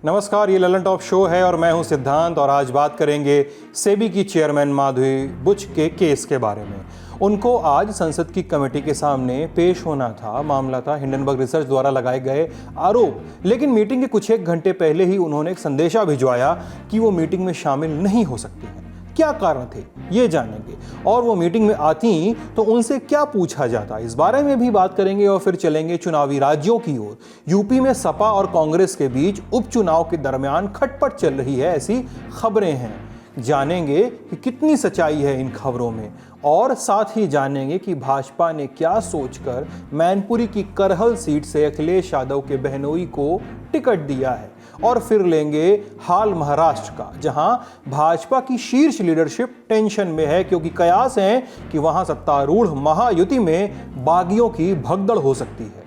नमस्कार, ये Lalan top show है और मैं हूं सिद्धांत और आज बात करेंगे सेबी की चेयरमैन माधवी बुच के केस के बारे में। उनको आज संसद की कमेटी के सामने पेश होना था। मामला था हिंडनबर्ग रिसर्च द्वारा लगाए गए आरोप, लेकिन मीटिंग के कुछ एक घंटे पहले ही उन्होंने एक संदेशा भिजवाया कि वो मीटिंग में शामिल नहीं हो सकती हैं। क्या कारण थे ये जानेंगे और वो मीटिंग में आती तो उनसे क्या पूछा जाता, इस बारे में भी बात करेंगे। और फिर चलेंगे चुनावी राज्यों की ओर। यूपी में सपा और कांग्रेस के बीच उपचुनाव के दरमियान खटपट चल रही है, ऐसी खबरें हैं। जानेंगे कि कितनी सच्चाई है इन खबरों में और साथ ही जानेंगे कि भाजपा ने क्या सोचकर मैनपुरी की करहल सीट से अखिलेश यादव के बहनोई को टिकट दिया है। और फिर लेंगे हाल महाराष्ट्र का, जहां भाजपा की शीर्ष लीडरशिप टेंशन में है क्योंकि कयास हैं कि वहां सत्तारूढ़ महायुति में बागियों की भगदड़ हो सकती है।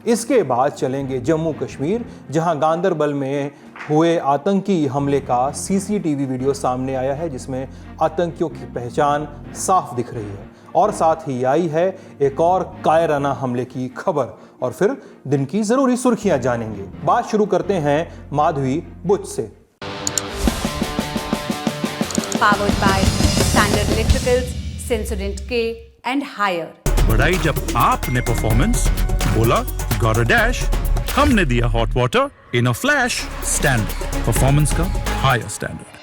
इसके बाद चलेंगे जम्मू कश्मीर, जहां गांदरबल में हुए आतंकी हमले का सीसीटीवी वीडियो सामने आया है, जिसमें आतंकियों की पहचान साफ दिख रही है। और साथ ही आई है एक और कायराना हमले की खबर। और फिर दिन की जरूरी सुर्खियां जानेंगे। बात शुरू करते हैं माधवी बुच से। पावर्ड बाय स्टैंडर्ड इलेक्ट्रिकल्स, सेंसोडेंट के एंड हायर। बढ़ाई जब आपने परफॉर्मेंस बोला गॉट अ डैश, हमने दिया hot water in a flash. Standard performance का higher standard.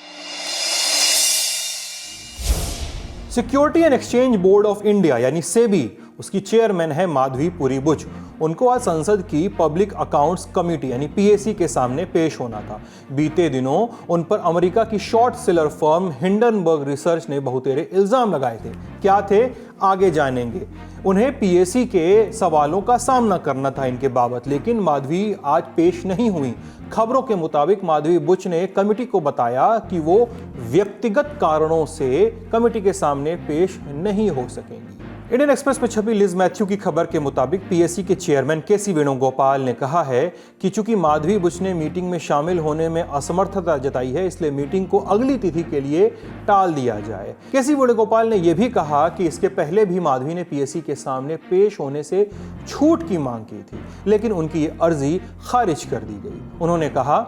Security and exchange board of India यानी सेबी, उसकी चेयरमैन है माधवी पुरी बुच। उनको आज संसद की पब्लिक अकाउंट्स कमेटी यानी पीएसी के सामने पेश होना था। बीते दिनों उन पर अमेरिका की short seller firm Hindenburg research ने बहुतेरे इल्जाम लगाए थे। क्या थे आगे जानेंगे। उन्हें पीएसी के सवालों का सामना करना था इनके बाबत, लेकिन माधवी आज पेश नहीं हुई। खबरों के मुताबिक माधवी बुच ने कमेटी को बताया कि वो व्यक्तिगत कारणों से कमेटी के सामने पेश नहीं हो सकेंगी। इंडियन एक्सप्रेस में छपी लिज मैथ्यू की खबर के मुताबिक पीएससी के चेयरमैन केसी वेणुगोपाल ने कहा है कि चूंकि माधवी बुच ने मीटिंग में शामिल होने में असमर्थता जताई है, इसलिए मीटिंग को अगली तिथि के लिए टाल दिया जाए। केसी वेणुगोपाल ने यह भी कहा कि इसके पहले भी माधवी ने पीएससी के सामने पेश होने से छूट की मांग की थी, लेकिन उनकी ये अर्जी खारिज कर दी गई। उन्होंने कहा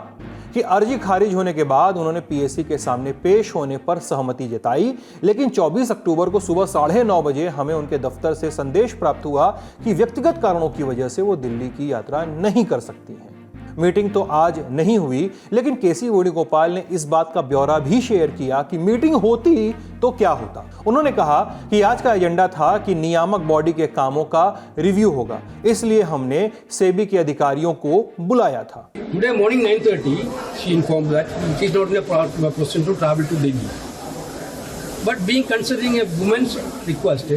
कि अर्जी खारिज होने के बाद उन्होंने पीएससी के सामने पेश होने पर सहमति जताई, लेकिन 24 अक्टूबर को सुबह 9:30 बजे हमें उनके दफ्तर से संदेश प्राप्त हुआ कि व्यक्तिगत कारणों की वजह से वो दिल्ली की यात्रा नहीं कर सकती हैं। मीटिंग तो आज नहीं हुई, लेकिन केसी वेणुगोपाल ने इस बात का ब्यौरा भी शेयर किया कि मीटिंग होती तो क्या होता। उन्होंने कहा कि आज का एजेंडा था कि नियामक बॉडी के कामों का रिव्यू होगा, इसलिए हमने सेबी के अधिकारियों को बुलाया था। Today morning 9:30, she informed that she is not in a position to travel to Delhi. But being considering a woman's request,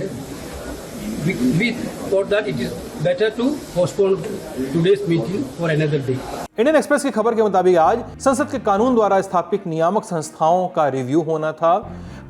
we thought that it is better to postpone today's meeting for another day. Indian express की खबर के मुताबिक आज संसद के कानून द्वारा स्थापित नियामक संस्थाओं का रिव्यू होना था।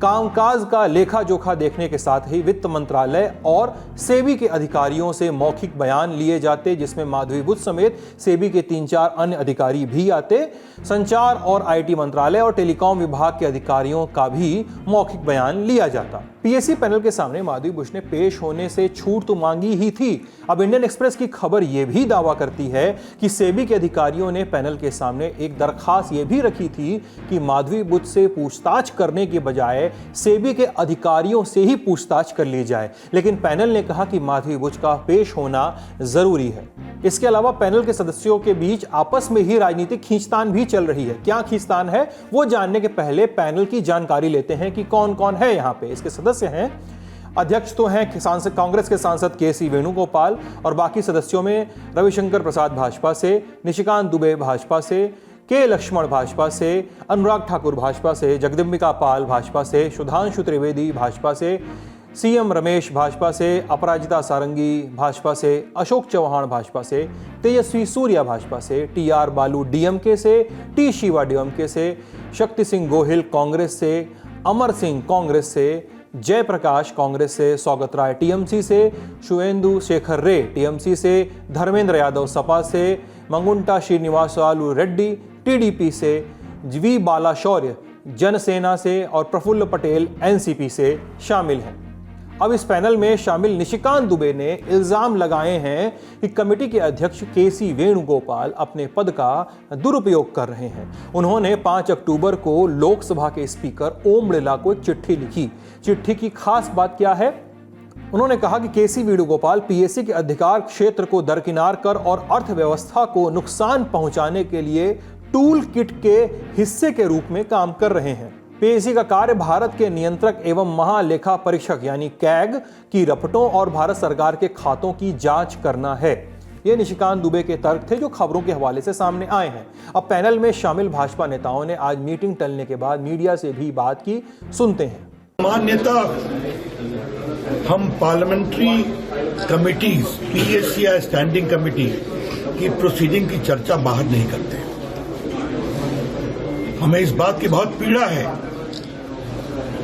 कामकाज का लेखा जोखा देखने के साथ ही वित्त मंत्रालय और सेबी के अधिकारियों से मौखिक बयान लिए जाते, जिसमें माधवी बुच समेत सेबी के 3-4 अन्य अधिकारी भी आते। संचार और आईटी मंत्रालय और टेलीकॉम विभाग के अधिकारियों का भी मौखिक बयान लिया जाता। पीएससी पैनल के सामने माधवी बुच ने पेश होने से छूट तो मांगी ही थी। अब इंडियन एक्सप्रेस की खबर यह भी दावा करती है कि सेबी के अधिकारियों ने पैनल के सामने एक दरखास्त यह भी रखी थी कि माधवी बुच से पूछताछ करने के बजाय सेबी के अधिकारियों से ही पूछताछ कर ली जाए, लेकिन पैनल ने कहा कि माधवी बुच का पेश होना जरूरी है। इसके अलावा पैनल के सदस्यों के बीच आपस में ही राजनीतिक खींचतान भी चल रही है। क्या खींचतान है वो जानने के पहले पैनल की जानकारी लेते हैं कि कौन कौन है यहाँ पे। इसके सदस्य हैं, अध्यक्ष तो हैं कांग्रेस के सांसद केसी वेणुगोपाल, और बाकी सदस्यों में रविशंकर प्रसाद भाजपा से, निशिकांत दुबे भाजपा से, के लक्ष्मण भाजपा से, अनुराग ठाकुर भाजपा से, जगदम्बिका पाल भाजपा से, सुधांशु त्रिवेदी भाजपा से, सीएम रमेश भाजपा से, अपराजिता सारंगी भाजपा से, अशोक चौहान भाजपा से, तेजस्वी सूर्या भाजपा से, टीआर बालू डीएमके से, टी शिवा डीएमके से, शक्ति सिंह गोहिल कांग्रेस से, अमर सिंह कांग्रेस से, जयप्रकाश कांग्रेस से, सौगत राय टीएमसी से, शुवेंदु शेखर रे टीएमसी से, धर्मेंद्र यादव सपा से, मंगुंटा श्रीनिवासलू रेड्डी टीडीपी से, वी बाला शौर्य जनसेना से और प्रफुल्ल पटेल एनसीपी से शामिल हैं। अब इस पैनल में शामिल निशिकांत दुबे ने इल्जाम लगाए हैं कि कमेटी के अध्यक्ष केसी वेणुगोपाल अपने पद का दुरुपयोग कर रहे हैं। उन्होंने 5 अक्टूबर को लोकसभा के स्पीकर ओम बिरला को एक चिट्ठी लिखी। चिट्ठी की खास बात क्या है? उन्होंने कहा कि केसी वेणुगोपाल पीएससी के अधिकार क्षेत्र को दरकिनार कर और अर्थव्यवस्था को नुकसान पहुंचाने के लिए टूल किट के हिस्से के रूप में काम कर रहे हैं। पीएससी का कार्य भारत के नियंत्रक एवं महालेखा परीक्षक यानी कैग की रपटों और भारत सरकार के खातों की जांच करना है। ये निशिकांत दुबे के तर्क थे जो खबरों के हवाले से सामने आए हैं। अब पैनल में शामिल भाजपा नेताओं ने आज मीटिंग टलने के बाद मीडिया से भी बात की, सुनते हैं। मान्यता हम पार्लियामेंट्री कमिटीज, पीएससी या स्टैंडिंग कमेटी की प्रोसीडिंग की चर्चा बाहर नहीं करते। हमें इस बात की बहुत पीड़ा है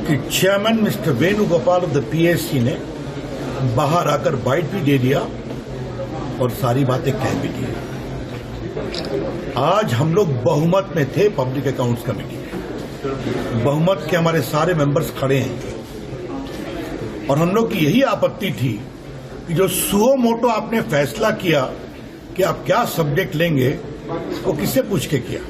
कि chairman mister Venugopal of the PSC ने बाहर आकर बाइट भी दे दिया और सारी बातें कह भी दी। आज हम लोग बहुमत में थे पब्लिक अकाउंट्स कमेटी में, बहुमत के हमारे सारे मेंबर्स खड़े हैं और हम लोग की यही आपत्ति थी कि जो सुओ मोटो आपने फैसला किया कि आप क्या सब्जेक्ट लेंगे, वो किससे पूछ के किया।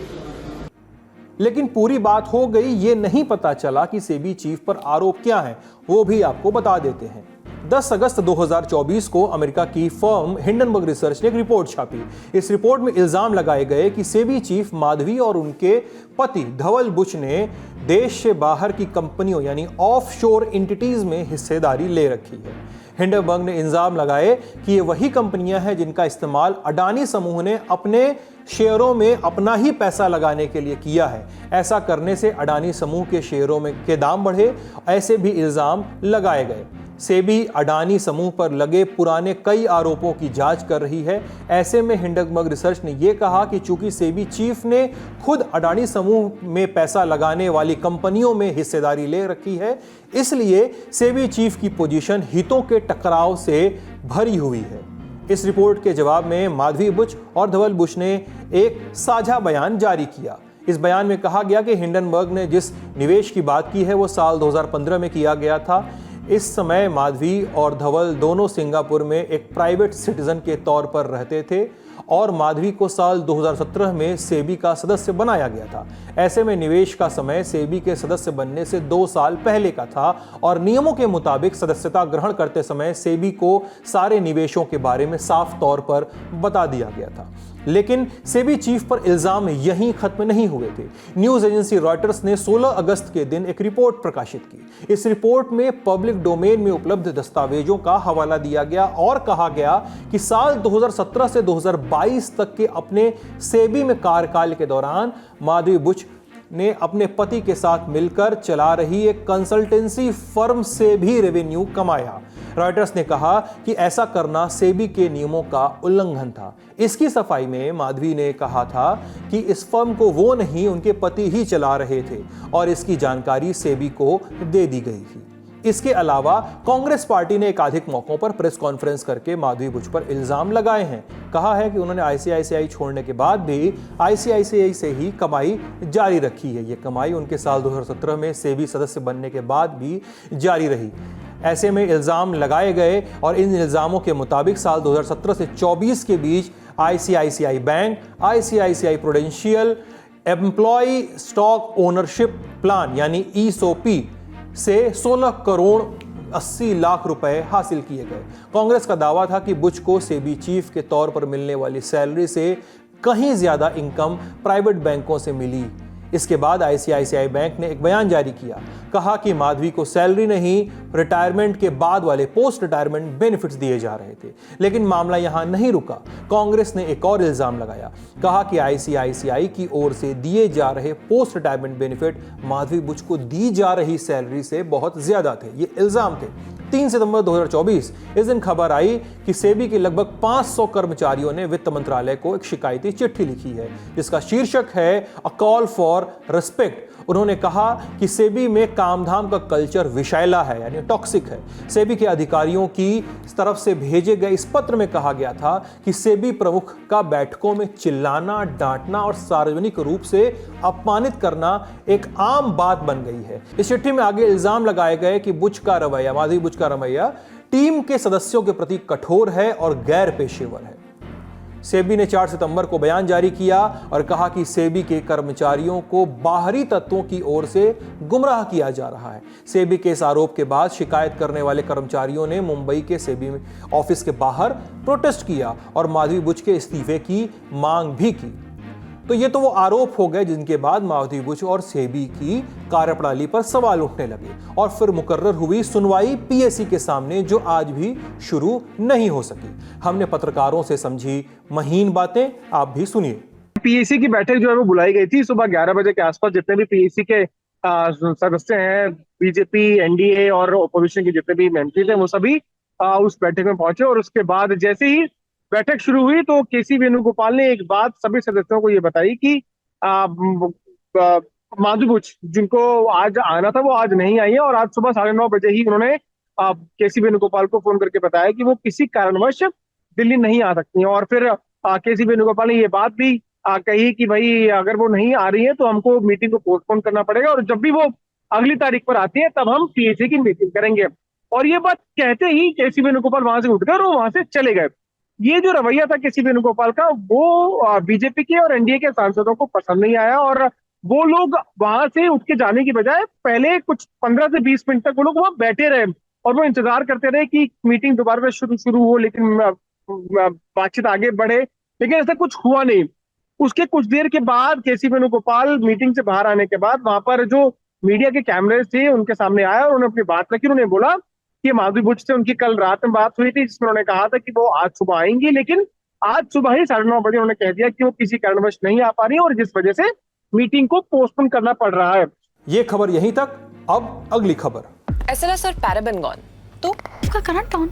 लेकिन पूरी बात हो गई, ये नहीं पता चला कि सेबी चीफ पर आरोप क्या है, वो भी आपको बता देते हैं। 10 अगस्त 2024 को अमेरिका की फर्म हिंडनबर्ग रिसर्च ने एक रिपोर्ट छापी। इस रिपोर्ट में इल्जाम लगाए गए कि सेबी चीफ माधवी और उनके पति धवल बुच ने देश से बाहर की कंपनियों यानी ऑफशोर एंटिटीज में हिस्सेदारी ले रखी है। हिंडनबर्ग ने इल्जाम लगाए कि ये वही कंपनियां हैं जिनका इस्तेमाल अडानी समूह ने अपने शेयरों में अपना ही पैसा लगाने के लिए किया है। ऐसा करने से अडानी समूह के शेयरों में के दाम बढ़े, ऐसे भी इल्जाम लगाए गए। सेबी अडानी समूह पर लगे पुराने कई आरोपों की जांच कर रही है। ऐसे में हिंडनबर्ग रिसर्च ने यह कहा कि चूंकि सेबी चीफ ने खुद अडानी समूह में पैसा लगाने वाली कंपनियों में हिस्सेदारी ले रखी है, इसलिए सेबी चीफ की पोजीशन हितों के टकराव से भरी हुई है। इस रिपोर्ट के जवाब में माधवी बुच और धवल बुच ने एक साझा बयान जारी किया। इस बयान में कहा गया कि हिंडनबर्ग ने जिस निवेश की बात की है वो साल 2015 में किया गया था। इस समय माधवी और धवल दोनों सिंगापुर में एक प्राइवेट सिटीजन के तौर पर रहते थे और माधवी को साल 2017 में सेबी का सदस्य बनाया गया था। ऐसे में निवेश का समय सेबी के सदस्य बनने से 2 साल पहले का था और नियमों के मुताबिक सदस्यता ग्रहण करते समय सेबी को सारे निवेशों के बारे में साफ तौर पर बता दिया गया था। लेकिन सेबी चीफ पर इल्जाम यहीं खत्म नहीं हुए थे। न्यूज एजेंसी रॉयटर्स ने 16 अगस्त के दिन एक रिपोर्ट प्रकाशित की। इस रिपोर्ट में पब्लिक डोमेन में उपलब्ध दस्तावेजों का हवाला दिया गया और कहा गया कि साल 2017 से 2022 तक के अपने सेबी में कार्यकाल के दौरान माधवी बुच ने अपने पति के साथ मिलकर चला रही एक कंसल्टेंसी फर्म से भी रेवेन्यू कमाया। रॉयटर्स ने कहा कि ऐसा करना सेबी के नियमों का उल्लंघन था। इसकी सफाई में माधवी ने कहा था कि इस फर्म को वो नहीं, उनके पति ही चला रहे थे और इसकी जानकारी सेबी को दे दी गई थी। इसके अलावा कांग्रेस पार्टी ने एकाधिक मौकों पर प्रेस कॉन्फ्रेंस करके माधवी बुच पर इल्जाम लगाए हैं। कहा है कि उन्होंने आईसीआईसीआई छोड़ने के बाद भी आईसीआईसीआई से ही कमाई जारी रखी है। ये कमाई उनके साल 2017 में सेबी सदस्य बनने के बाद भी जारी रही। ऐसे में इल्जाम लगाए गए और इन इल्जामों के मुताबिक साल 2017 से 24 के बीच ICICI bank, ICICI prudential employ stock ownership plan यानी ईसओपी से 16 करोड़ 80 लाख रुपए हासिल किए गए। कांग्रेस का दावा था कि बुच को सेबी चीफ के तौर पर मिलने वाली सैलरी से कहीं ज्यादा इनकम प्राइवेट बैंकों से मिली। इसके बाद आईसीआईसीआई बैंक ने एक बयान जारी किया, कहा कि माधवी को सैलरी नहीं, रिटायरमेंट के बाद वाले पोस्ट रिटायरमेंट बेनिफिट्स दिए जा रहे थे। लेकिन मामला यहां नहीं रुका। कांग्रेस ने एक और इल्जाम लगाया, कहा कि आईसीआईसीआई की ओर से दिए जा रहे post retirement benefit Madhavi Buch को दी जा रही सैलरी से बहुत ज्यादा थे। ये इल्जाम थे। 3 सितंबर 2024 इस दिन खबर आई कि सेबी के लगभग 500 कर्मचारियों ने वित्त मंत्रालय को एक शिकायती चिट्ठी लिखी है जिसका शीर्षक है अ कॉल फॉर रिस्पेक्ट। उन्होंने कहा कि सेबी में कामधाम का कल्चर विषैला है यानी टॉक्सिक है। सेबी के अधिकारियों की तरफ से भेजे गए इस पत्र में कहा गया था कि सेबी प्रमुख का बैठकों में चिल्लाना, डांटना और सार्वजनिक रूप से अपमानित करना एक आम बात बन गई है। इस चिट्ठी में आगे इल्जाम लगाए गए कि बुच का रवैया, माधवी बुच का रवैया टीम के सदस्यों के प्रति कठोर है और गैर पेशेवर है। सेबी ने 4 सितंबर को बयान जारी किया और कहा कि सेबी के कर्मचारियों को बाहरी तत्वों की ओर से गुमराह किया जा रहा है। सेबी के इस आरोप के बाद शिकायत करने वाले कर्मचारियों ने मुंबई के सेबी ऑफिस के बाहर प्रोटेस्ट किया और माधवी बुच के इस्तीफे की मांग भी की। तो ये तो वो आरोप हो गए जिनके बाद माधवी बुच और सेबी की कार्यप्रणाली पर सवाल उठने लगे और फिर मुकर्रर हुई सुनवाई पीएसी के सामने, जो आज भी शुरू नहीं हो सकी। हमने पत्रकारों से समझी महीन बातें, आप भी सुनिए। पीएसी की बैठक जो है वो बुलाई गई थी सुबह 11 बजे के आसपास। जितने भी पीएसी के सदस्य हैं, बीजेपी, एनडीए और ओपोजिशन के जितने भी मंत्री थे, वो सभी उस बैठक में पहुंचे। और उसके बाद जैसे ही बैठक शुरू हुई तो केसी वेणुगोपाल ने एक बात सभी सदस्यों को ये बताई कि माधवी बुच जिनको आज आना था वो आज नहीं आई है। और आज सुबह 9:30 बजे ही उन्होंने केसी वेणुगोपाल को फोन करके बताया कि वो किसी कारणवश दिल्ली नहीं आ सकती हैं। और फिर केसी वेणुगोपाल ने ये बात भी कही कि भाई अगर वो नहीं आ रही है तो हमको मीटिंग को पोस्टपोन करना पड़ेगा, और जब भी वो अगली तारीख पर आती है तब हम पीएसी की मीटिंग करेंगे। और ये बात कहते ही केसी वेणुगोपाल वहां से उठकर और वहां से चले गए। ये जो रवैया था केसी वेणुगोपाल का, वो बीजेपी के और एनडीए के सांसदों को पसंद नहीं आया। और वो लोग वहां से उठ के जाने की बजाय पहले कुछ 15 से 20 मिनट तक वो लोग वहां बैठे रहे और वो इंतजार करते रहे कि मीटिंग दोबारा से शुरू हो, लेकिन बातचीत आगे बढ़े, लेकिन ऐसा कुछ हुआ नहीं। उसके कुछ देर के बाद केसी वेणुगोपाल मीटिंग से बाहर आने के बाद वहां पर जो मीडिया के कैमरे थे उनके सामने आया और उन्होंने अपनी बात रखी। उन्होंने बोला कि माधवी बुच से उनकी कल रात में बात हुई थी, जिसमें उन्होंने कहा था कि वो आज सुबह आएंगी, लेकिन आज सुबह ही 9:30 बजे उन्होंने कह दिया कि वो किसी कारणवश नहीं आ पा रही है और जिस वजह से मीटिंग को पोस्टपोन करना पड़ रहा है। ये खबर यहीं तक। अब अगली खबर। SLS और पैराबेन गॉन, तो उसका करंट ऑन।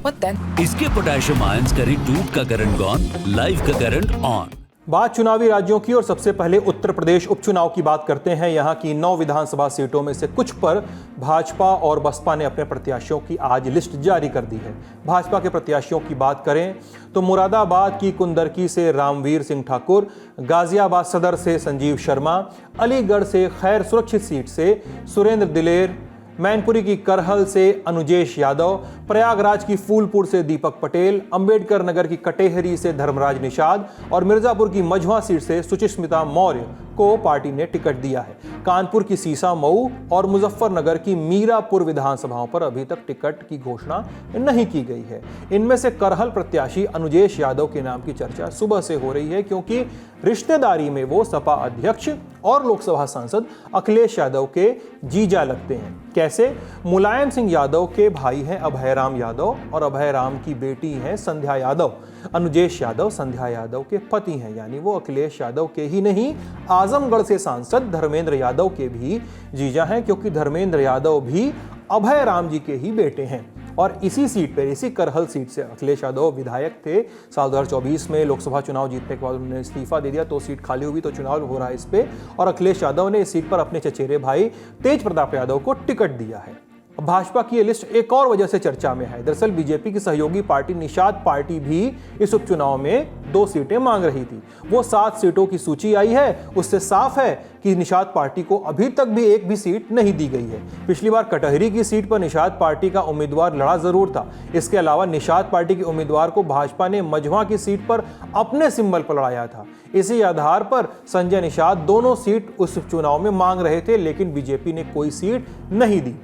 What then? इसके पोटेशियम आयंस करी टूट का करंट गॉन, लाइव का करंट ऑन। बात चुनावी राज्यों की और सबसे पहले उत्तर प्रदेश उपचुनाव की बात करते हैं। यहां की 9 विधानसभा सीटों में से कुछ पर भाजपा और बसपा ने अपने प्रत्याशियों की आज लिस्ट जारी कर दी है। भाजपा के प्रत्याशियों की बात करें तो मुरादाबाद की कुंदरकी से रामवीर सिंह ठाकुर, गाजियाबाद सदर से संजीव शर्मा, अलीगढ़ से खैर सुरक्षित सीट से सुरेंद्र दिलेर, मैनपुरी की करहल से अनुजेश यादव, प्रयागराज की फूलपुर से दीपक पटेल, अंबेडकर नगर की कटेहरी से धर्मराज निषाद और मिर्जापुर की मझवा सीट से सुचिस्मिता मौर्य को पार्टी ने टिकट दिया है। कानपुर की सीसा मऊ और मुजफ्फरनगर की मीरापुर विधानसभाओं पर अभी तक टिकट की घोषणा नहीं की गई है। इनमें से करहल प्रत्याशी अनुजेश यादव के नाम की चर्चा सुबह से हो रही है, क्योंकि रिश्तेदारी में वो सपा अध्यक्ष और लोकसभा सांसद अखिलेश यादव के जीजा लगते हैं। कैसे? मुलायम सिंह यादव के भाई हैं अभय राम यादव और अभय राम की बेटी हैं संध्या यादव। अनुजेश यादव संध्या यादव के पति हैं, यानी वो अखिलेश यादव के ही नहीं, आजमगढ़ से सांसद धर्मेंद्र यादव के भी जीजा हैं, क्योंकि धर्मेंद्र यादव भी अभय राम जी के ही बेटे हैं। और इसी सीट पर, इसी करहल सीट से अखिलेश यादव विधायक थे। साल 2024 में लोकसभा चुनाव जीतने के बाद उन्होंने इस्तीफा दे दिया, तो सीट खाली हुई, तो चुनाव हो रहा है इस पे, और अखिलेश यादव ने इस सीट पर अपने चचेरे भाई तेज प्रताप यादव को टिकट दिया है। भाजपा की ये लिस्ट एक और वजह से चर्चा में है। दरअसल बीजेपी की सहयोगी पार्टी निषाद पार्टी भी इस उपचुनाव में 2 सीटें मांग रही थी। वो 7 सीटों की सूची आई है, उससे साफ है कि निषाद पार्टी को अभी तक भी एक भी सीट नहीं दी गई है। पिछली बार कटहरी की सीट पर निषाद पार्टी का उम्मीदवार लड़ा जरूर था। इसके अलावा निषाद पार्टी के उम्मीदवार को भाजपा ने मझवा की सीट पर अपने सिंबल पर लड़ाया था। इसी आधार पर संजय निषाद दोनों सीट उस चुनाव में मांग रहे थे, लेकिन बीजेपी ने कोई सीट नहीं दी।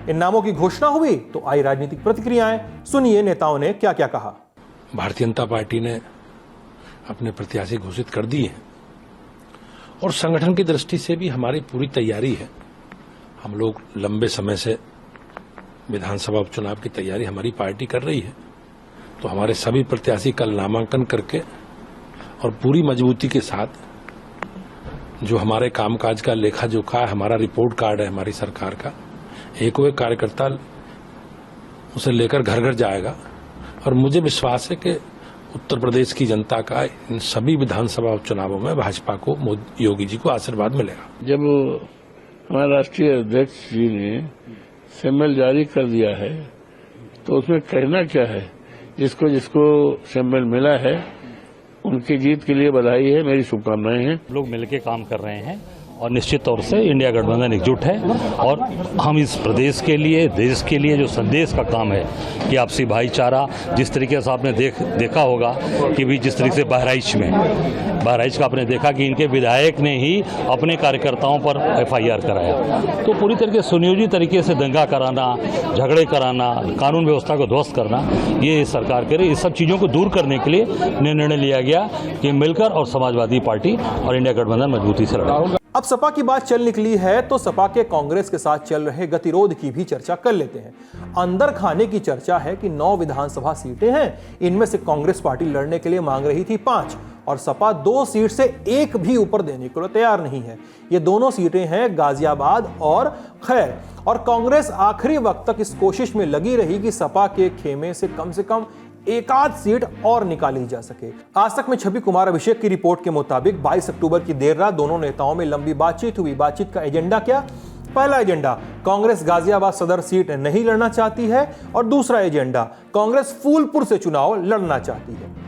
इन नामों की घोषणा हुई तो आई राजनीतिक प्रतिक्रियाएं। सुनिए नेताओं ने क्या क्या कहा। भारतीय जनता पार्टी ने अपने प्रत्याशी घोषित कर दिए हैं और संगठन की दृष्टि से भी हमारी पूरी तैयारी है। हम लोग लंबे समय से विधानसभा उपचुनाव की तैयारी हमारी पार्टी कर रही है, तो हमारे सभी प्रत्याशी कल नामांकन करके और पूरी मजबूती के साथ जो हमारे कामकाज का लेखा जोखा है, हमारा रिपोर्ट कार्ड है हमारी सरकार का, एक कार्यकर्ता उसे लेकर घर घर जाएगा। और मुझे विश्वास है कि उत्तर प्रदेश की जनता का इन सभी विधानसभा उपचुनावों में भाजपा को योगी जी को आशीर्वाद मिलेगा। जब हमारे राष्ट्रीय अध्यक्ष जी ने सिंबल जारी कर दिया है तो उसमें कहना क्या है? जिसको जिसको सिंबल मिला है उनकी जीत के लिए बधाई है, मेरी शुभकामनाएं हैं। लोग मिलकर काम कर रहे हैं और निश्चित तौर से इंडिया गठबंधन एकजुट है और हम इस प्रदेश के लिए, देश के लिए जो संदेश का काम है कि आपसी भाईचारा, जिस तरीके से आपने देखा होगा कि भी जिस तरीके से बहराइच का आपने देखा कि इनके विधायक ने ही अपने कार्यकर्ताओं पर FIR कराया, तो पूरी तरीके सुनियोजित तरीके से दंगा कराना, झगड़े कराना, कानून व्यवस्था को ध्वस्त करना, ये सरकार करे। इस सब चीज़ों को दूर करने के लिए निर्णय लिया गया कि मिलकर और समाजवादी पार्टी और इंडिया गठबंधन मजबूती से लड़ेगा। अब सपा की बात चल निकली है तो सपा के कांग्रेस के साथ चल रहे गतिरोध की भी चर्चा कर लेते हैं। अंदर खाने की चर्चा है कि 9 विधानसभा सीटें हैं, इनमें से कांग्रेस पार्टी लड़ने के लिए मांग रही थी 5 और सपा 2 सीट से एक भी ऊपर देने के लिए तैयार नहीं है। ये दोनों सीटें हैं गाजियाबाद और खैर, और कांग्रेस आखिरी वक्त तक इस कोशिश में लगी रही कि सपा के खेमे से कम एक आध सीट और निकाली जा सके। आज तक में छवि कुमार अभिषेक की रिपोर्ट के मुताबिक 22 अक्टूबर की देर रात दोनों नेताओं में लंबी बातचीत हुई। बातचीत का एजेंडा क्या? पहला एजेंडा, कांग्रेस गाजियाबाद सदर सीट नहीं लड़ना चाहती है और दूसरा एजेंडा, कांग्रेस फूलपुर से चुनाव लड़ना चाहती है।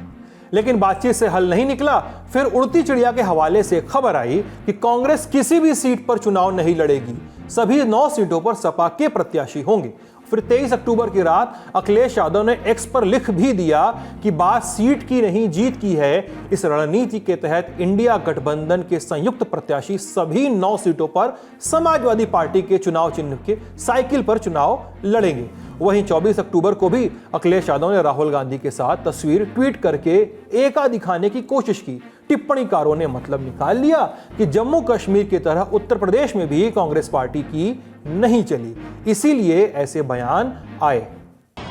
लेकिन बातचीत से हल नहीं निकला। फिर उड़ती चिड़िया के हवाले से खबर आई कि कांग्रेस किसी भी सीट पर चुनाव नहीं लड़ेगी, सभी 9 सीटों पर सपा के प्रत्याशी होंगे। फिर 23 अक्टूबर की रात अखिलेश यादव ने एक्स पर लिख भी दिया कि बात सीट की नहीं जीत की है। इस रणनीति के तहत इंडिया गठबंधन के संयुक्त प्रत्याशी सभी 9 सीटों पर समाजवादी पार्टी के चुनाव चिन्ह के साइकिल पर चुनाव लड़ेंगे। वहीं 24 अक्टूबर को भी अखिलेश यादव ने राहुल गांधी के साथ तस्वीर ट्वीट करके एका दिखाने की कोशिश की। टिप्पणीकारों ने मतलब निकाल लिया कि जम्मू कश्मीर की तरह उत्तर प्रदेश में भी कांग्रेस पार्टी की नहीं चली, इसीलिए ऐसे बयान आए।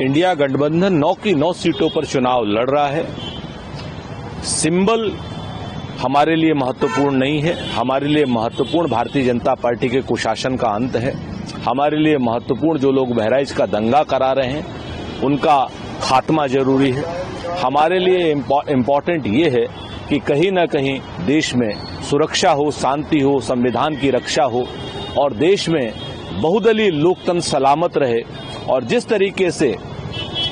इंडिया गठबंधन 9 की 9 सीटों पर चुनाव लड़ रहा है। सिंबल हमारे लिए महत्वपूर्ण नहीं है, हमारे लिए महत्वपूर्ण भारतीय जनता पार्टी के कुशासन का अंत है। हमारे लिए महत्वपूर्ण जो लोग बहराइच का दंगा करा रहे हैं उनका खात्मा जरूरी है। हमारे लिए इम्पोर्टेंट ये है कि कहीं न कहीं देश में सुरक्षा हो, शांति हो, संविधान की रक्षा हो और देश में बहुदलीय लोकतंत्र सलामत रहे। और जिस तरीके से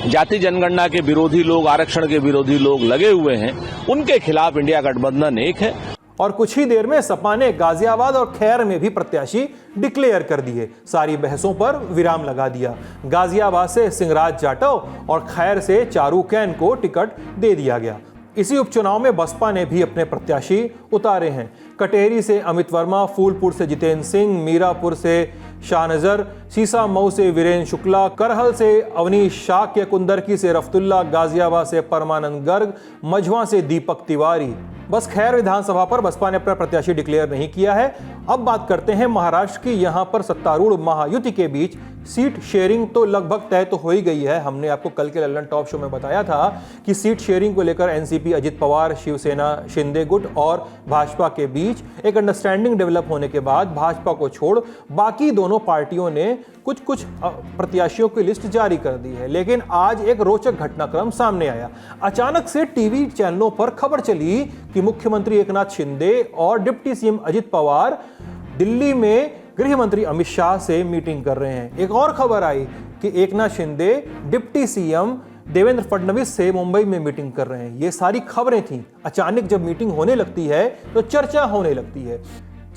जाति जनगणना के विरोधी लोग, आरक्षण के विरोधी लोग लगे हुए हैं, उनके खिलाफ इंडिया गठबंधन एक है। और कुछ ही देर में सपा ने गाजियाबाद और खैर में भी प्रत्याशी डिक्लेयर कर दिए। सारी बहसों पर विराम लगा दिया। गाजियाबाद से सिंहराज जाटव और खैर से चारू कैन को टिकट दे दिया गया। इसी उपचुनाव में बसपा ने भी अपने प्रत्याशी उतारे हैं। कटेरी से अमित वर्मा, फूलपुर से जितेंद्र सिंह, मीरापुर से शाहनजर, सीसामऊ से वीरेंद्र शुक्ला, करहल से अवनीश शाक्य, कुंदरकी से रफ्तुल्ला, गाजियाबाद से परमानंद गर्ग, मझवा से दीपक तिवारी। बस खैर विधानसभा पर बसपा ने अपना प्रत्याशी डिक्लेयर नहीं किया है। अब बात करते हैं महाराष्ट्र की। यहां पर सत्तारूढ़ महायुति के बीच सीट शेयरिंग तो लगभग तय तो हो ही गई है। हमने आपको कल के लल्लन टॉप शो में बताया था कि सीट शेयरिंग को लेकर एनसीपी अजित पवार, शिवसेना शिंदे गुट और भाजपा के बीच एक अंडरस्टैंडिंग डेवलप होने के बाद भाजपा को छोड़ बाकी दोनों पार्टियों ने कुछ प्रत्याशियों की लिस्ट जारी कर दी है। लेकिन आज एक रोचक घटनाक्रम सामने आया। अचानक से टीवी चैनलों पर खबर चली कि मुख्यमंत्री एकनाथ शिंदे और डिप्टी सीएम अजित पवार दिल्ली में गृह मंत्री अमित शाह से मीटिंग कर रहे हैं। एक और खबर आई कि एकनाथ शिंदे डिप्टी सीएम देवेंद्र फडणवीस से मुंबई में मीटिंग कर रहे हैं। ये सारी खबरें थीं। अचानक जब मीटिंग होने लगती है तो चर्चा होने लगती है।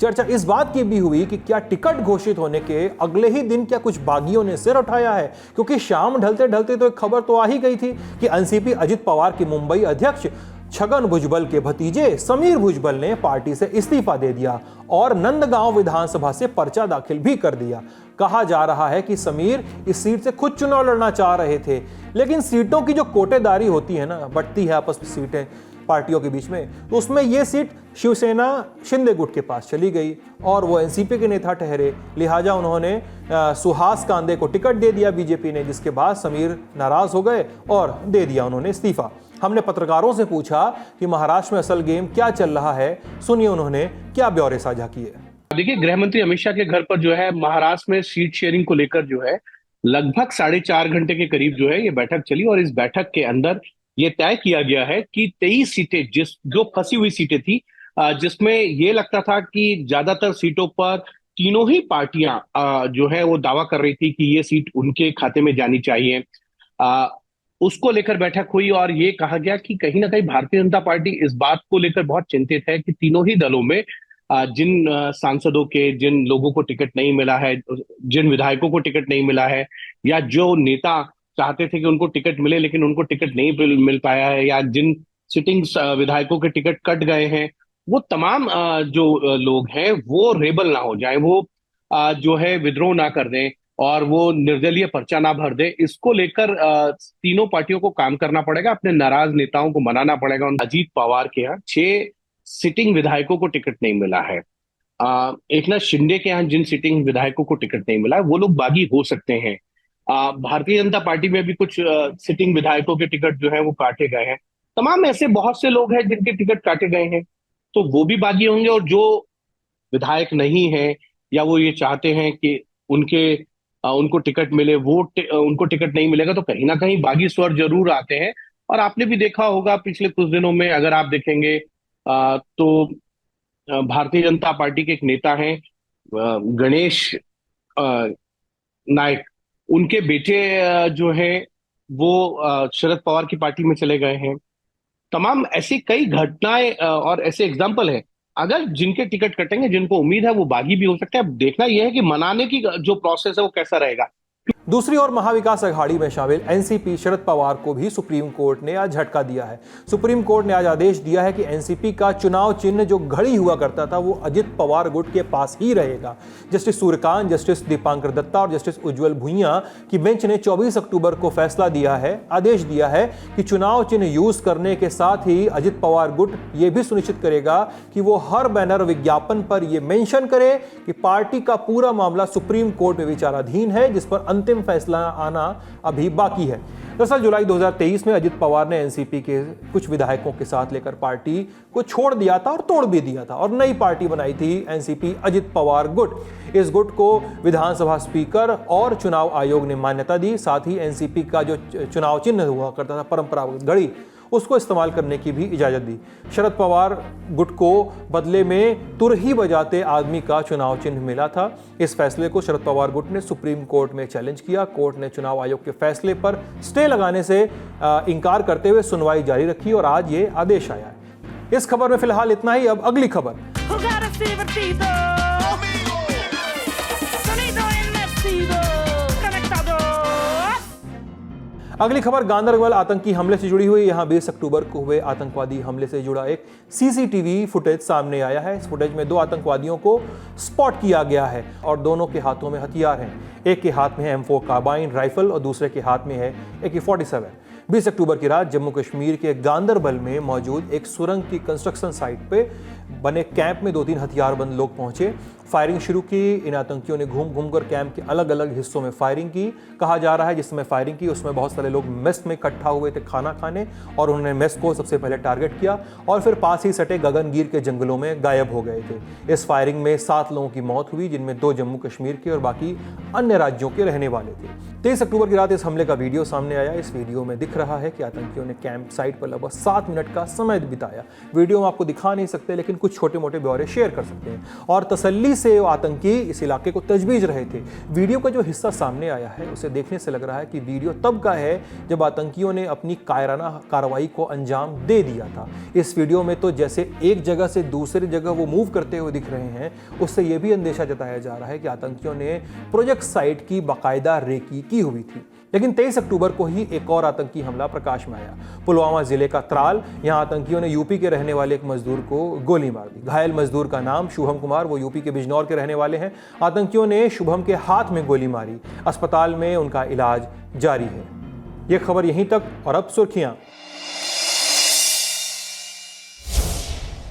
चर्चा इस बात की भी हुई कि क्या टिकट घोषित होने के अगले ही दिन क्या कुछ बागियों ने सिर उठाया है, क्योंकि शाम ढलते ढलते तो एक खबर तो आ ही गई थी कि एनसीपी अजित पवार के मुंबई अध्यक्ष छगन भुजबल के भतीजे समीर भुजबल ने पार्टी से इस्तीफा दे दिया और नंदगांव विधानसभा से पर्चा दाखिल भी कर दिया। कहा जा रहा है कि समीर इस सीट से खुद चुनाव लड़ना चाह रहे थे, लेकिन सीटों की जो कोटेदारी होती है ना, बढ़ती है आपस में सीटें पार्टियों के बीच में, तो उसमें यह सीट शिवसेना शिंदे गुट के पास चली गई और वो एनसीपी के नेता ठहरे। लिहाजा उन्होंने सुहास कांदे को टिकट दे दिया बीजेपी ने, जिसके बाद समीर नाराज हो गए और दे दिया उन्होंने इस्तीफा। हमने पत्रकारों से पूछा कि महाराष्ट्र में असल गेम क्या चल रहा है। सुनिए उन्होंने क्या ब्यौरे साझा किए। देखिए, गृह मंत्री अमित शाह के घर पर जो है महाराष्ट्र में सीट शेयरिंग को लेकर जो है लगभग 4.5 घंटे के करीब जो है ये बैठक चली और इस बैठक के अंदर ये तय किया गया है कि 23 सीटें जो फंसी हुई सीटें थी, जिसमें ये लगता था कि ज्यादातर सीटों पर तीनों ही पार्टियां जो है वो दावा कर रही थी कि ये सीट उनके खाते में जानी चाहिए। उसको लेकर बैठक हुई और ये कहा गया कि कहीं ना कहीं भारतीय जनता पार्टी इस बात को लेकर बहुत चिंतित है कि तीनों ही दलों में जिन सांसदों के, जिन लोगों को टिकट नहीं मिला है, जिन विधायकों को टिकट नहीं मिला है, या जो नेता चाहते थे कि उनको टिकट मिले लेकिन उनको टिकट नहीं मिल पाया है, या जिन सिटिंग विधायकों के टिकट कट गए हैं, वो तमाम जो लोग हैं वो रेबल ना हो जाए, वो जो है विद्रोह ना कर दें और वो निर्दलीय पर्चा ना भर दे। इसको लेकर तीनों पार्टियों को काम करना पड़ेगा, अपने नाराज नेताओं को मनाना पड़ेगा। अजीत पवार के यहाँ 6 सिटिंग विधायकों को टिकट नहीं मिला है। एकनाथ शिंदे के यहाँ जिन सिटिंग विधायकों को टिकट नहीं मिला है वो लोग बागी हो सकते हैं। भारतीय जनता पार्टी में भी कुछ सिटिंग विधायकों के टिकट जो है वो काटे गए हैं। तमाम ऐसे बहुत से लोग हैं जिनके टिकट काटे गए हैं, तो वो भी बागी होंगे। और जो विधायक नहीं है या वो ये चाहते हैं कि उनको टिकट मिले, उनको टिकट नहीं मिलेगा, तो कहीं ना कहीं बागी स्वर जरूर आते हैं। और आपने भी देखा होगा पिछले कुछ दिनों में, अगर आप देखेंगे तो भारतीय जनता पार्टी के एक नेता हैं गणेश नायक, उनके बेटे जो है वो शरद पवार की पार्टी में चले गए हैं। तमाम ऐसी कई घटनाएं और ऐसे एग्जाम्पल हैं। अगर जिनके टिकट कटेंगे, जिनको उम्मीद है, वो बागी भी हो सकते हैं। अब देखना यह है कि मनाने की जो प्रोसेस है वो कैसा रहेगा। दूसरी ओर महाविकास अघाड़ी में शामिल एनसीपी शरद पवार को भी सुप्रीम कोर्ट ने आज झटका दिया है। सुप्रीम कोर्ट ने आज आदेश दिया है कि एनसीपी का चुनाव चिन्ह जो घड़ी हुआ करता था वो अजित पवार गुट के पास ही रहेगा। जस्टिस सूर्यकांत, जस्टिस दीपांकर दत्ता और जस्टिस उज्जवल भुइयां की बेंच ने 24 अक्टूबर को फैसला दिया है, आदेश दिया है कि चुनाव चिन्ह यूज करने के साथ ही अजित पवार गुट ये भी सुनिश्चित करेगा कि वो हर बैनर विज्ञापन पर यह मेंशन करे कि पार्टी का पूरा मामला सुप्रीम कोर्ट में विचाराधीन है, जिस पर अंतिम फैसला आना अभी बाकी है। दरअसल जुलाई 2023 में अजित पवार ने एनसीपी के कुछ विधायकों के साथ लेकर पार्टी को छोड़ दिया था और तोड़ भी दिया था और नई पार्टी बनाई थी एनसीपी अजित पवार गुट। इस गुट को विधानसभा स्पीकर और चुनाव आयोग ने मान्यता दी। साथ ही एनसीपी का जो चुनाव चिन्ह हुआ करता था परंपरागत घड़ी, उसको इस्तेमाल करने की भी इजाजत दी। शरद पवार गुट को बदले में तुरही बजाते आदमी का चुनाव चिन्ह मिला था। इस फैसले को शरद पवार गुट ने सुप्रीम कोर्ट में चैलेंज किया। कोर्ट ने चुनाव आयोग के फैसले पर स्टे लगाने से इनकार करते हुए सुनवाई जारी रखी और आज ये आदेश आया है। इस खबर में फिलहाल इतना ही। अब अगली खबर। अगली खबर गांदरबल आतंकी हमले से जुड़ी हुई। यहां 20 अक्टूबर को हुए आतंकवादी हमले से जुड़ा एक सीसीटीवी फुटेज सामने आया है। इस फुटेज में 2 आतंकवादियों को स्पॉट किया गया है और दोनों के हाथों में हथियार हैं। एक के हाथ में है M4 कार्बाइन राइफल और दूसरे के हाथ में है AK-47। 20 अक्टूबर की रात जम्मू कश्मीर के गांदरबल में मौजूद एक सुरंग की कंस्ट्रक्शन साइट पे बने कैंप में 2-3 हथियारबंद लोग पहुंचे, फायरिंग शुरू की। इन आतंकियों ने घूम घूमकर कैंप के अलग अलग हिस्सों में फायरिंग की। कहा जा रहा है जिसमें फायरिंग की उसमें बहुत सारे लोग मेस में इकट्ठा हुए थे खाना खाने और उन्होंने मेस को सबसे पहले टारगेट किया और फिर पास ही सटे गगनगीर के जंगलों में गायब हो गए थे। इस फायरिंग में 7 लोगों की मौत हुई, जिनमें 2 जम्मू कश्मीर के और बाकी अन्य राज्यों के रहने वाले थे। 23 अक्टूबर की रात इस हमले का वीडियो सामने आया। इस वीडियो में दिख रहा है कि आतंकियों ने कैंप साइट पर लगभग 7 मिनट का समय बिताया। वीडियो में आपको दिखा नहीं सकते, लेकिन कुछ छोटे मोटे ब्यौरे शेयर कर सकते हैं और तसल्ली से आतंकी इस इलाके को तजवीज रहे थे। वीडियो का जो हिस्सा सामने आया है उसे देखने से लग रहा है कि वीडियो तब का है जब आतंकियों ने अपनी कायराना कार्रवाई को अंजाम दे दिया था। इस वीडियो में तो जैसे एक जगह से दूसरी जगह वो मूव करते हुए दिख रहे हैं, उससे यह भी अंदेशा जताया जा रहा है कि आतंकियों ने प्रोजेक्ट साइट की बाकायदा रेकी की हुई थी। लेकिन 23 अक्टूबर को ही एक और आतंकी हमला प्रकाश में आया। पुलवामा जिले का त्राल, यहां आतंकियों ने यूपी के रहने वाले एक मजदूर को गोली मार दी। घायल मजदूर का नाम शुभम कुमार, वो यूपी के बिजनौर के रहने वाले हैं। आतंकियों ने शुभम के हाथ में गोली मारी, अस्पताल में उनका इलाज जारी है। यह खबर यहीं तक और अब सुर्खियां।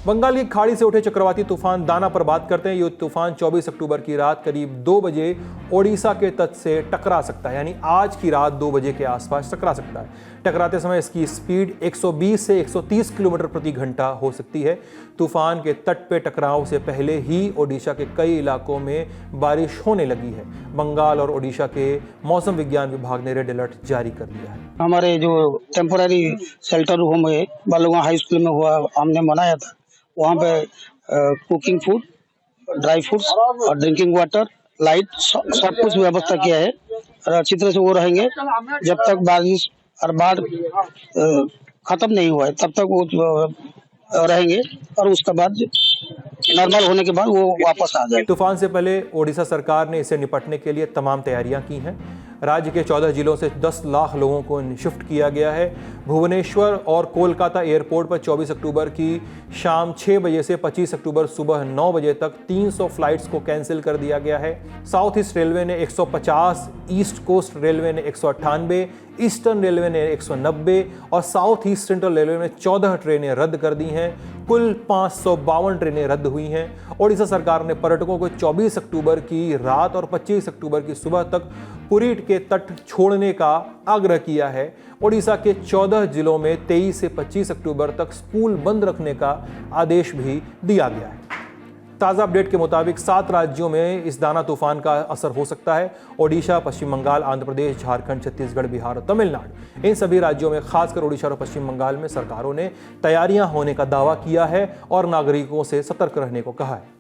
बंगाल की खाड़ी से उठे चक्रवाती तूफान दाना पर बात करते हैं। ये तूफान 24 अक्टूबर की रात करीब 2 बजे ओडिशा के तट से टकरा सकता है, यानी आज की रात 2 बजे के आसपास टकरा सकता है। टकराते समय इसकी स्पीड 120 से 130 किलोमीटर प्रति घंटा हो सकती है। तूफान के तट पे टकराव से पहले ही ओडिशा के कई इलाकों में बारिश होने लगी है। बंगाल और ओडिशा के मौसम विज्ञान विभाग ने रेड अलर्ट जारी कर दिया है। हमारे जो टेम्पोररी शेल्टर होम है बालुआ हाई स्कूल में हुआ, हमने मनाया था। वहाँ पे कुकिंग फूड, ड्राई फ्रूट्स और ड्रिंकिंग वाटर, लाइट सब कुछ व्यवस्था किया है और अच्छी तरह से वो रहेंगे जब तक बारिश और बाढ़ खत्म नहीं हुआ है तब तक वो रहेंगे और उसके बाद नॉर्मल होने के बाद वो वापस आ जाए। तूफान से पहले ओडिशा सरकार ने इससे निपटने के लिए तमाम तैयारियां की हैं। राज्य के 14 जिलों से 10 लाख लोगों को शिफ्ट किया गया है। भुवनेश्वर और कोलकाता एयरपोर्ट पर 24 अक्टूबर की शाम 6 बजे से 25 अक्टूबर सुबह 9 बजे तक 300 फ्लाइट्स को कैंसिल कर दिया गया है। साउथ ईस्ट रेलवे ने 150, ईस्ट कोस्ट रेलवे ने 198, ईस्टर्न रेलवे ने 190 और साउथ ईस्ट सेंट्रल रेलवे ने 14 ट्रेनें रद्द कर दी हैं। कुल 552 ट्रेनें रद्द हुई हैं। ओडिशा सरकार ने पर्यटकों को 24 अक्टूबर की रात और 25 अक्टूबर की सुबह तक पुरी के तट छोड़ने का आग्रह किया है। ओडिशा के 14 जिलों में 23 से 25 अक्टूबर तक स्कूल बंद रखने का आदेश भी दिया गया है। ताज़ा अपडेट के मुताबिक 7 राज्यों में इस दाना तूफान का असर हो सकता है। ओडिशा, पश्चिम बंगाल, आंध्र प्रदेश, झारखंड, छत्तीसगढ़, बिहार और तमिलनाडु, इन सभी राज्यों में खासकर ओडिशा और पश्चिम बंगाल में सरकारों ने तैयारियां होने का दावा किया है और नागरिकों से सतर्क रहने को कहा है।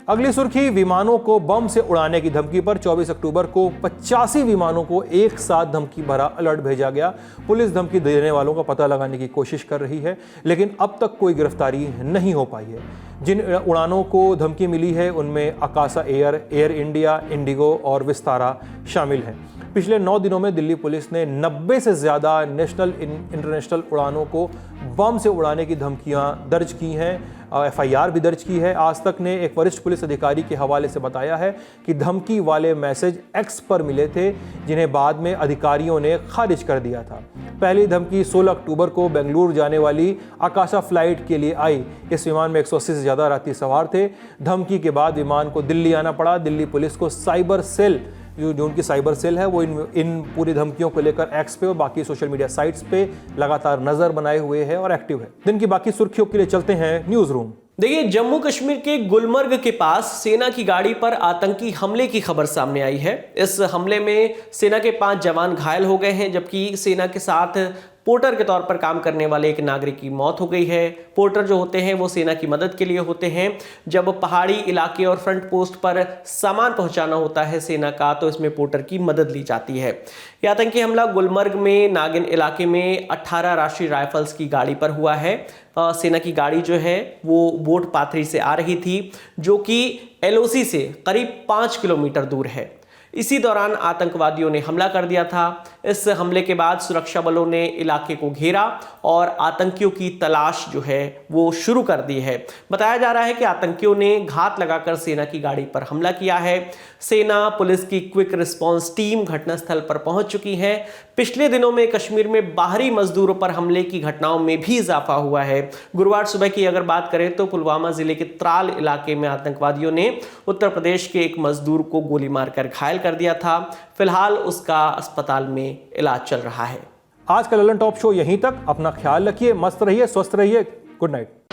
अगली सुर्खी, विमानों को बम से उड़ाने की धमकी पर 24 अक्टूबर को 85 विमानों को एक साथ धमकी भरा अलर्ट भेजा गया। पुलिस धमकी देने वालों का पता लगाने की कोशिश कर रही है, लेकिन अब तक कोई गिरफ्तारी नहीं हो पाई है। जिन उड़ानों को धमकी मिली है उनमें आकाशा एयर, एयर इंडिया, इंडिगो और विस्तारा शामिल हैं। पिछले 9 दिनों में दिल्ली पुलिस ने 90 से ज़्यादा नेशनल इंटरनेशनल उड़ानों को बम से उड़ाने की धमकियां दर्ज की हैं। FIR भी दर्ज की है। आज तक ने एक वरिष्ठ पुलिस अधिकारी के हवाले से बताया है कि धमकी वाले मैसेज X पर मिले थे, जिन्हें बाद में अधिकारियों ने खारिज कर दिया था। पहली धमकी 16 अक्टूबर को बेंगलुरु जाने वाली आकाशा फ्लाइट के लिए आई। इस विमान में 180 से ज़्यादा यात्री सवार थे। धमकी के बाद विमान को दिल्ली आना पड़ा। दिल्ली पुलिस को साइबर सेल, जो उनकी साइबर सेल है, वो इन पूरी धमकियों को लेकर X पे और बाकी सोशल मीडिया साइट्स पे लगातार नजर बनाए हुए है और एक्टिव है। दिन की बाकी सुर्खियों के लिए चलते हैं न्यूज रूम। देखिए, जम्मू कश्मीर के गुलमर्ग के पास सेना की गाड़ी पर आतंकी हमले की खबर सामने आई है। इस हमले में सेना के 5 जवान घायल हो गए हैं, जबकि सेना के साथ पोर्टर के तौर पर काम करने वाले एक नागरिक की मौत हो गई है। पोर्टर जो होते हैं वो सेना की मदद के लिए होते हैं। जब पहाड़ी इलाके और फ्रंट पोस्ट पर सामान पहुंचाना होता है सेना का, तो इसमें पोर्टर की मदद ली जाती है। यह आतंकी हमला गुलमर्ग में नागिन इलाके में 18 राष्ट्रीय राइफल्स की गाड़ी पर हुआ है। सेना की गाड़ी जो है वो बोट पाथरी से आ रही थी, जो कि LOC से करीब 5 किलोमीटर दूर है। इसी दौरान आतंकवादियों ने हमला कर दिया था। इस हमले के बाद सुरक्षा बलों ने इलाके को घेरा और आतंकियों की तलाश जो है वो शुरू कर दी है। बताया जा रहा है कि आतंकियों ने घात लगाकर सेना की गाड़ी पर हमला किया है। सेना, पुलिस की क्विक रिस्पांस टीम घटनास्थल पर पहुंच चुकी है। पिछले दिनों में कश्मीर में बाहरी मजदूरों पर हमले की घटनाओं में भी इजाफा हुआ है। गुरुवार सुबह की अगर बात करें तो पुलवामा जिले के त्राल इलाके में आतंकवादियों ने उत्तर प्रदेश के एक मजदूर को गोली मारकर घायल कर दिया था। फिलहाल उसका अस्पताल में इलाज चल रहा है। आज का ललन टॉप शो यहीं तक। अपना ख्याल रखिए, मस्त रहिए, स्वस्थ रहिए। Good night.